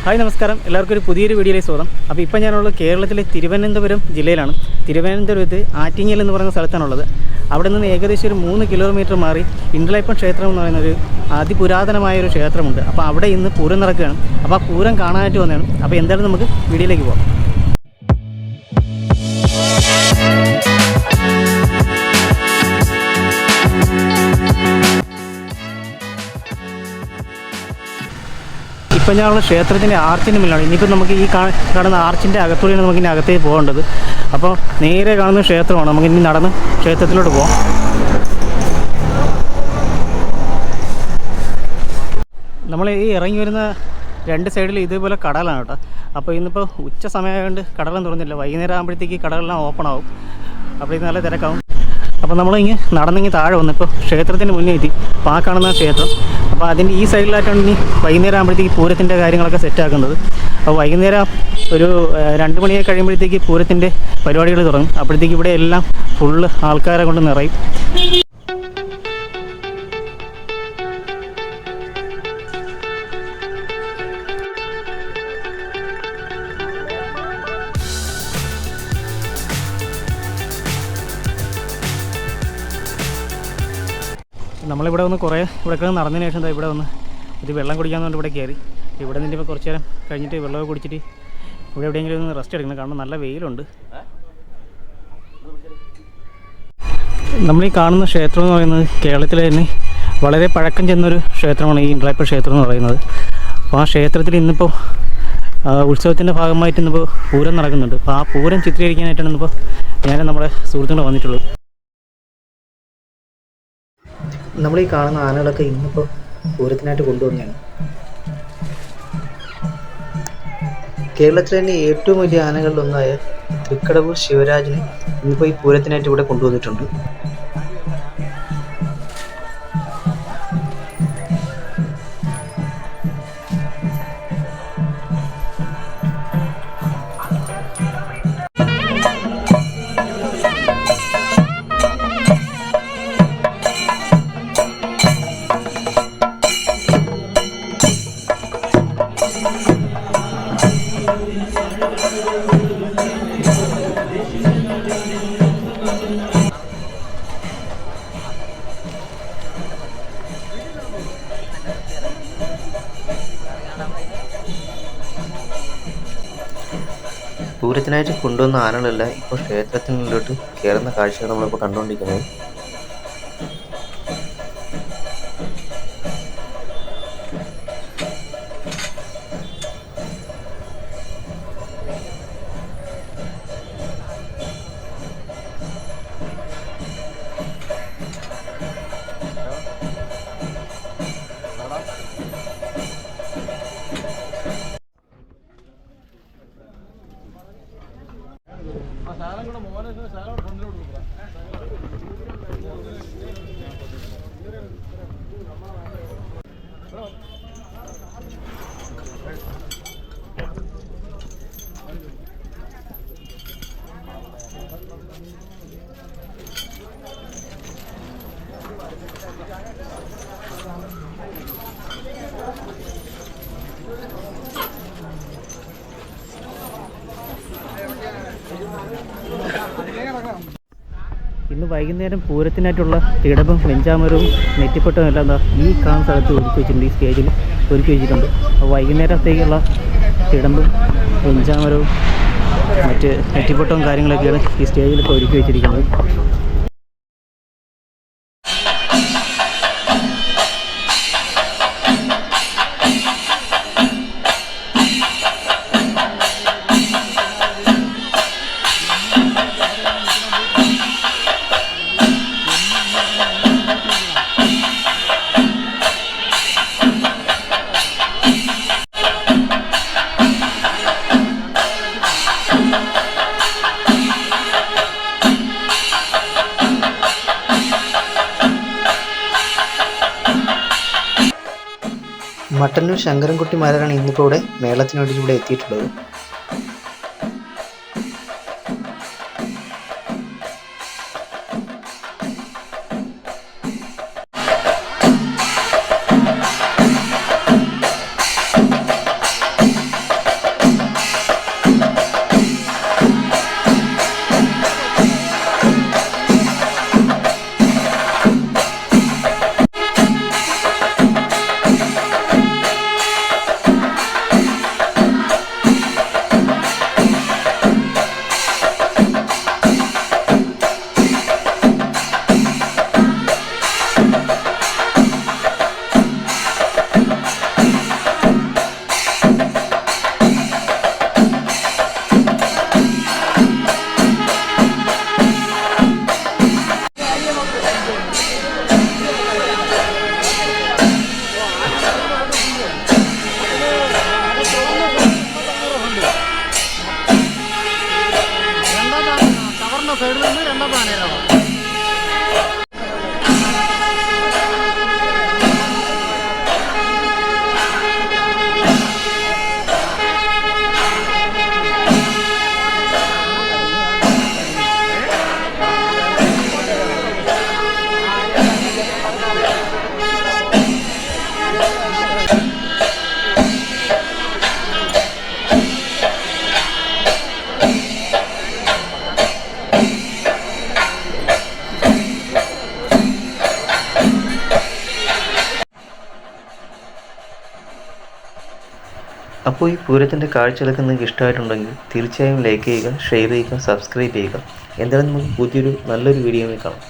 Hi നമസ്കാരം, എല്ലാവർക്കും ഒരു പുതിയൊരു വീഡിയോയിലേക്ക് സ്വാഗതം. അപ്പോൾ ഇപ്പോൾ ഞാനുള്ളത് കേരളത്തിലെ തിരുവനന്തപുരം ജില്ലയിലാണ്. തിരുവനന്തപുരത്ത് ആറ്റിങ്ങൽ എന്ന് പറയുന്ന സ്ഥലത്താണുള്ളത്. അവിടെ നിന്ന് ഏകദേശം ഒരു 3 കിലോമീറ്റർ മാറി ഇണ്ടലൈപ്പൻ ക്ഷേത്രം എന്ന് പറയുന്നൊരു അതിപുരാതനമായൊരു ക്ഷേത്രമുണ്ട്. അപ്പോൾ അവിടെ ഇന്ന് പൂരം നടക്കുകയാണ്. അപ്പോൾ ആ പൂരം കാണാനായിട്ട് വന്നതാണ്. അപ്പോൾ എന്തായാലും നമുക്ക് വീഡിയോയിലേക്ക് പോകാം. ഇപ്പം ഞാനുള്ള ക്ഷേത്രത്തിൻ്റെ ആർച്ചിൻ്റെ മുന്നിലാണ്. ഇനിയിപ്പോൾ നമുക്ക് ഈ കാണുന്ന ആർച്ചിൻ്റെ അകത്തൂടെയാണ് നമുക്ക് ഇനി അകത്തേക്ക് പോകേണ്ടത്. അപ്പോൾ നേരെ കാണുന്ന ക്ഷേത്രമാണ്. നമുക്ക് ഇനി നടന്ന് ക്ഷേത്രത്തിലോട്ട് പോകാം. നമ്മൾ ഈ ഇറങ്ങി വരുന്ന രണ്ട് സൈഡിൽ ഇതേപോലെ കടലാണ് കേട്ടോ. അപ്പോൾ ഇന്നിപ്പോൾ ഉച്ച സമയമായതുകൊണ്ട് കടലൊന്നും തുറന്നില്ല. വൈകുന്നേരം ആകുമ്പോഴത്തേക്ക് കടകളെല്ലാം ഓപ്പൺ ആവും. അപ്പോൾ ഇത് നല്ല തിരക്കാവും. അപ്പോൾ നമ്മളിങ്ങനെ നടന്നിങ്ങി താഴെ വന്നു. ഇപ്പോൾ ക്ഷേത്രത്തിൻ്റെ മുന്നേ എത്തി. അപ്പോൾ ആ കാണുന്ന ക്ഷേത്രം. അപ്പോൾ അതിൻ്റെ ഈ സൈഡിലായിട്ടാണ് ഇനി വൈകുന്നേരം ആകുമ്പോഴത്തേക്ക് പൂരത്തിൻ്റെ കാര്യങ്ങളൊക്കെ സെറ്റാക്കുന്നത്. അപ്പോൾ വൈകുന്നേരം ഒരു 2 മണിയൊക്കെ കഴിയുമ്പോഴത്തേക്ക് പൂരത്തിൻ്റെ പരിപാടികൾ തുടങ്ങും. അപ്പോഴത്തേക്ക് ഇവിടെ എല്ലാം ഫുള്ള് ആൾക്കാരെ കൊണ്ട് നിറയും. നമ്മളിവിടെ വന്ന് ഇവിടെ നടന്നതിന് ശേഷം ഇവിടെ വന്ന് ഇത് വെള്ളം കുടിക്കാമെന്നുകൊണ്ട് ഇവിടെ കയറി. ഇവിടെ നിന്ന് ഇപ്പോൾ കുറച്ച് നേരം കഴിഞ്ഞിട്ട് വെള്ളമൊക്കെ കുടിച്ചിട്ട് ഇവിടെ എവിടെയെങ്കിലും ഒന്ന് റെസ്റ്റ് എടുക്കണം. കാരണം നല്ല വെയിലുണ്ട്. നമ്മളീ കാണുന്ന ക്ഷേത്രം എന്ന് പറയുന്നത് കേരളത്തിലെ തന്നെ വളരെ പഴക്കം ചെന്നൊരു ക്ഷേത്രമാണ് ഈ ഇണ്ടലൈപ്പൻ ക്ഷേത്രം എന്ന് പറയുന്നത്. അപ്പോൾ ആ ക്ഷേത്രത്തിൽ ഇന്നിപ്പോൾ ഉത്സവത്തിൻ്റെ ഭാഗമായിട്ട് ഇന്നിപ്പോൾ പൂരം നടക്കുന്നുണ്ട്. അപ്പോൾ ആ പൂരം ചിത്രീകരിക്കാനായിട്ടാണ് ഇന്നിപ്പോൾ ഞാൻ നമ്മുടെ സുഹൃത്തുക്കൾ വന്നിട്ടുള്ളത്. നമ്മൾ ഈ കാണുന്ന ആനകളൊക്കെ ഇന്നിപ്പോൾ പൂരത്തിനായിട്ട് കൊണ്ടുവന്നതാണ്. കേരളത്തിലെ തന്നെ ഏറ്റവും വലിയ ആനകളിലൊന്നായ തൃക്കടവൂർ ശിവരാജനെ ഇന്നിപ്പോൾ ഈ പൂരത്തിനായിട്ട് ഇവിടെ കൊണ്ടുവന്നിട്ടുണ്ട്. പൂരത്തിനായിട്ട് കൊണ്ടുവന്ന ആനകളല്ല ഇപ്പോൾ ക്ഷേത്രത്തിനുള്ളിലോട്ട് കയറുന്ന കാഴ്ചകൾ നമ്മളിപ്പോൾ കണ്ടുകൊണ്ടിരിക്കുന്നത്. ഇന്ന് വൈകുന്നേരം പൂരത്തിനായിട്ടുള്ള തിടമ്പും വെഞ്ചാമരവും നെറ്റിപ്പട്ടവും എല്ലാം എന്താ ഈ കാണുന്ന സ്ഥലത്ത് ഒരുക്കി വെച്ചിട്ടുണ്ട്. ഈ സ്റ്റേജിൽ ഒരുക്കി വെച്ചിട്ടുണ്ട്. അപ്പോൾ വൈകുന്നേരത്തേക്കുള്ള തിടമ്പും വെഞ്ചാമരവും മറ്റ് നെറ്റിപ്പട്ടവും കാര്യങ്ങളൊക്കെയാണ് ഈ സ്റ്റേജിലൊക്കെ ഒരുക്കി വെച്ചിരിക്കുന്നത്. മട്ടന്നൂർ ശങ്കരൻകുട്ടിമാരാണ് ഇന്നിപ്പോൾ ഇവിടെ മേളത്തിന് വേണ്ടി ഇവിടെ എത്തിയിട്ടുള്ളത്. സൈഡിൽ നിന്ന് രണ്ടാമത്തെ ആനയിലാണ്. അപ്പോൾ ഈ പൂരത്തിൻ്റെ കാഴ്ചകളൊക്കെ നിങ്ങൾക്ക് ഇഷ്ടമായിട്ടുണ്ടെങ്കിൽ തീർച്ചയായും ലൈക്ക് ചെയ്യുക, ഷെയർ ചെയ്യുക, സബ്സ്ക്രൈബ് ചെയ്യുക. എന്തായാലും നമുക്ക് പുതിയൊരു നല്ലൊരു വീഡിയോയിൽ കാണാം.